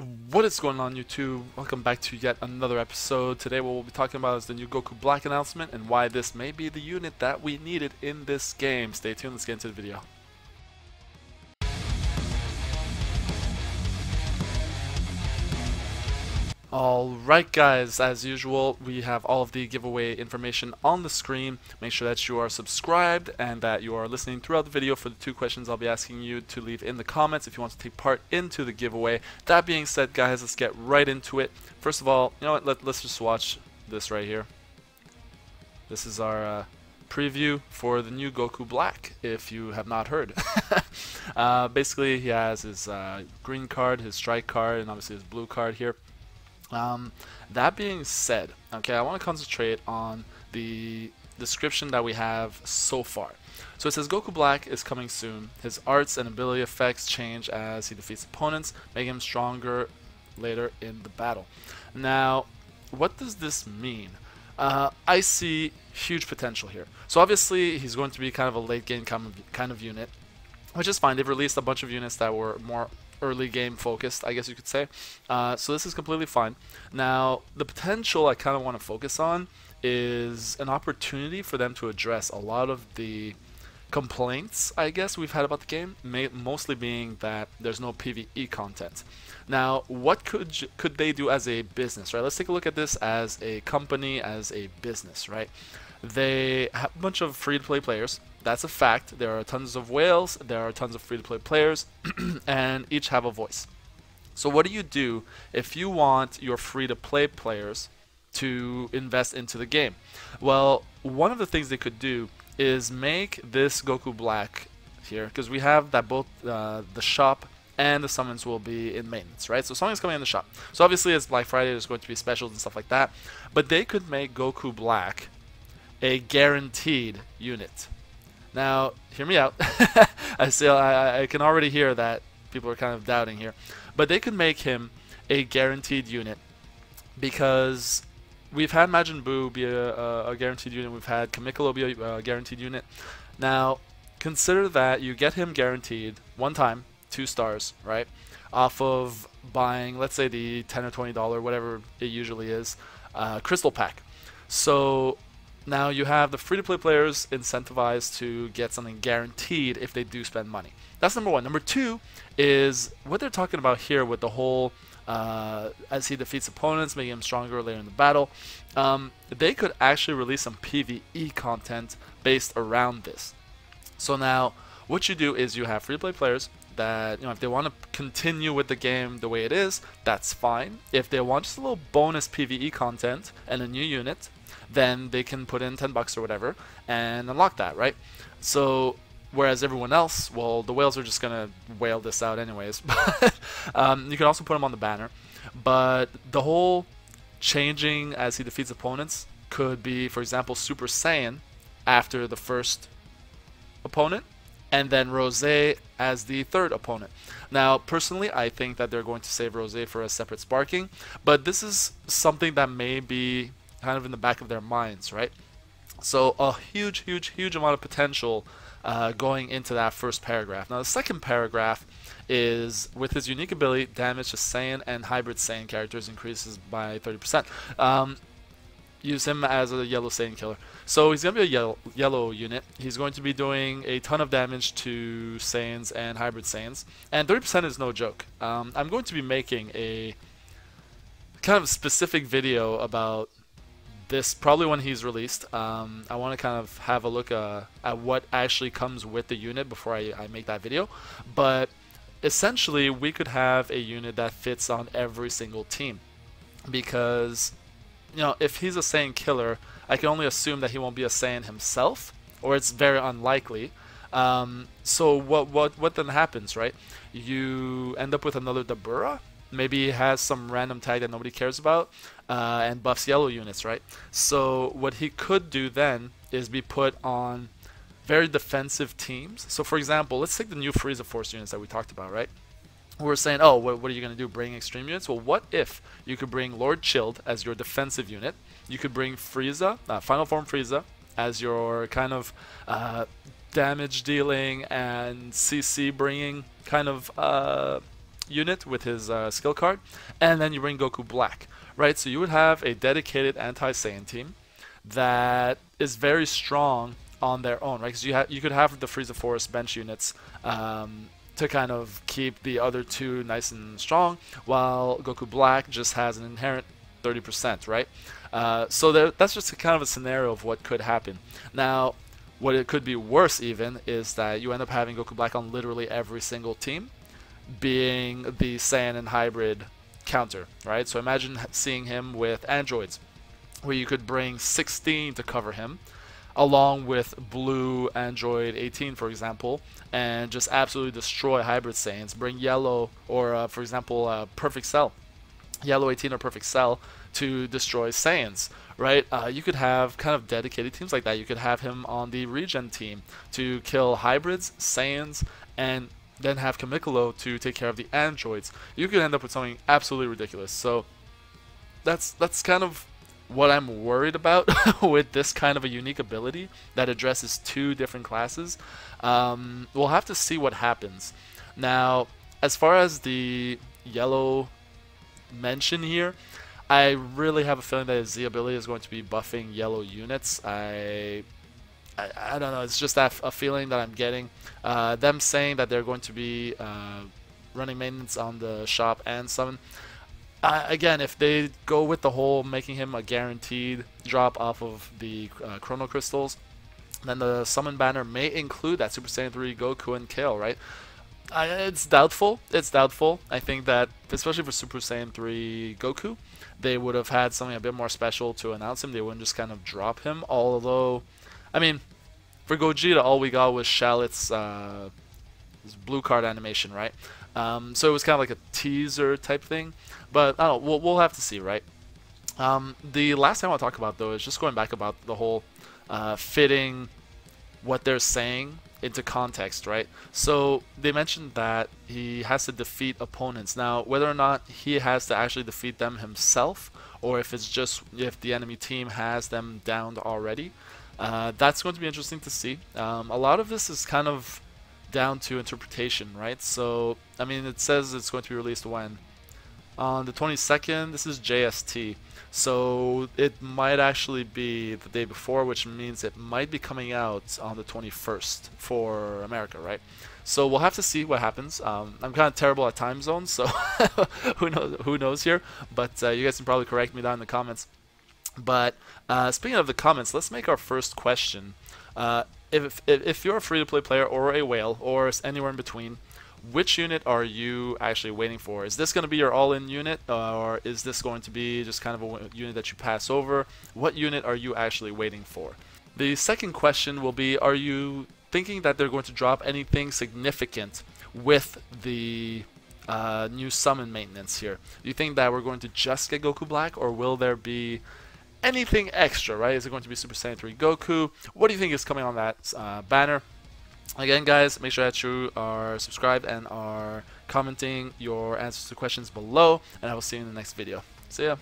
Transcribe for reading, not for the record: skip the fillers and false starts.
What is going on, YouTube? Welcome back to yet another episode. Today what we'll be talking about is the new Goku Black announcement and why this may be the unit that we needed in this game. Stay tuned, let's get into the video. Alright guys, as usual, we have all of the giveaway information on the screen. Make sure that you are subscribed and that you are listening throughout the video for the two questions I'll be asking you to leave in the comments if you want to take part into the giveaway. That being said guys, let's get right into it. First of all, you know what, let's just watch this right here. This is our preview for the new Goku Black, if you have not heard. Basically, he has his green card, his strike card, and obviously his blue card here. That being said, okay, I want to concentrate on the description that we have so far. So it says Goku Black is coming soon. His arts and ability effects change as he defeats opponents, making him stronger later in the battle. Now, what does this mean? I see huge potential here. So obviously, he's going to be kind of a late game kind of unit, which is fine. They've released a bunch of units that were more early game focused, I guess you could say. So this is completely fine. Now, the potential I kind of want to focus on is an opportunity for them to address a lot of the complaints, I guess, we've had about the game, mostly being that there's no PvE content. Now, what could they do as a business, right? Let's take a look at this as a company, as a business, right? They have a bunch of free-to-play players. That's a fact. There are tons of whales, there are tons of free-to-play players, and each have a voice. So what do if you want your free-to-play players to invest into the game? Well, one of the things they could do is make this Goku Black here, because we have that both the shop and the summons will be in maintenance, right? So something's coming in the shop. So obviously it's Black Friday, there's going to be specials and stuff like that, but they could make Goku Black a guaranteed unit. Now, hear me out. I can already hear that people are kind of doubting here. But they could make him a guaranteed unit because we've had Majin Buu be a guaranteed unit. We've had Kamikolo be a guaranteed unit. Now, consider that you get him guaranteed one time, 2 stars, right? Off of buying, let's say, the $10 or $20, whatever it usually is, crystal pack. So now you have the free-to-play players incentivized to get something guaranteed if they do spend money. That's number one. Number two is what they're talking about here with the whole as he defeats opponents, making him stronger later in the battle. They could actually release some PvE content based around this. So now what you do is you have free-to-play players that, you know, if they want to continue with the game the way it is, that's fine. If they want just a little bonus PvE content and a new unit, then they can put in 10 bucks or whatever and unlock that, right? So whereas everyone else, well, the whales are just gonna whale this out anyways. You can also put them on the banner, but the whole changing as he defeats opponents could be, for example, Super Saiyan after the first opponent, and then Rose as the third opponent. Now, personally, I think that they're going to save Rose for a separate sparking, but this is something that may be kind of in the back of their minds, right? So a huge amount of potential going into that first paragraph. Now the second paragraph is with his unique ability, damage to Saiyan and hybrid Saiyan characters increases by 30%. Use him as a yellow Saiyan killer. So he's going to be a yellow unit. He's going to be doing a ton of damage to Saiyans and hybrid Saiyans. And 30% is no joke. I'm going to be making a kind of specific video about this probably when he's released. I want to kind of have a look at what actually comes with the unit before I make that video. But essentially, we could have a unit that fits on every single team. Because, you know, if he's a Saiyan killer, I can only assume that he won't be a Saiyan himself, or it's very unlikely. So what then happens, right? You end up with another Dabura. Maybe he has some random tag that nobody cares about, and buffs yellow units, right? So what he could do then is be put on very defensive teams. So for example, let's take the new Frieza Force units that we talked about, right? We're saying, oh, what are you going to do, bring extreme units? Well, what if you could bring Lord Chilled as your defensive unit? You could bring Frieza, Final Form Frieza, as your kind of damage dealing and CC bringing kind of unit with his skill card, and then you bring Goku Black, right? So you would have a dedicated anti-Saiyan team that is very strong on their own, right? Because you could have the Frieza Force bench units to kind of keep the other two nice and strong, while Goku Black just has an inherent 30%, right? So that's just kind of a scenario of what could happen. Now, what it could be worse even is that you end up having Goku Black on literally every single team, being the Saiyan and hybrid counter, right? So imagine seeing him with androids, where you could bring 16 to cover him, along with blue android 18, for example, and just absolutely destroy hybrid Saiyans. Bring yellow, or for example, perfect cell, yellow 18 or perfect cell, to destroy Saiyans, right? You could have kind of dedicated teams like that. You could have him on the regen team to kill hybrids, Saiyans, and then have Kamikolo to take care of the androids. You could end up with something absolutely ridiculous. So that's kind of what I'm worried about with this kind of a unique ability that addresses two different classes. We'll have to see what happens. Now, as far as the yellow mention here, I really have a feeling that his Z ability is going to be buffing yellow units. I don't know, it's just a feeling that I'm getting. Them saying that they're going to be running maintenance on the shop and summon. Again, if they go with the whole making him a guaranteed drop off of the Chrono Crystals, then the summon banner may include that Super Saiyan 3 Goku and Kale, right? It's doubtful. It's doubtful. I think that, especially for Super Saiyan 3 Goku, they would have had something a bit more special to announce him. They wouldn't just kind of drop him. Although, I mean, for Gogeta, all we got was Shallot's blue card animation, right? So it was kind of like a teaser type thing. But I don't know, we'll have to see, right? The last thing I want to talk about, though, is just going back about the whole fitting what they're saying into context, right? So they mentioned that he has to defeat opponents. Now, whether or not he has to actually defeat them himself, or if it's just if the enemy team has them downed already, that's going to be interesting to see. A lot of this is kind of down to interpretation, right? So, I mean, it says it's going to be released when? On the 22nd, this is JST. So it might actually be the day before, which means it might be coming out on the 21st for America, right? So we'll have to see what happens. I'm kind of terrible at time zones, so who knows here? But you guys can probably correct me down in the comments. But speaking of the comments, let's make our first question. If you're a free-to-play player or a whale or anywhere in between, which unit are you actually waiting for? Is this going to be your all-in unit, or is this going to be just kind of a unit that you pass over? What unit are you actually waiting for? The second question will be, are you thinking that they're going to drop anything significant with the new summon maintenance here? Do you think that we're going to just get Goku Black, or will there be anything extra, right? Is it going to be Super Saiyan 3 Goku? What do you think is coming on that banner? Again, guys, make sure that you are subscribed and are commenting your answers to questions below, and I will see you in the next video. See ya!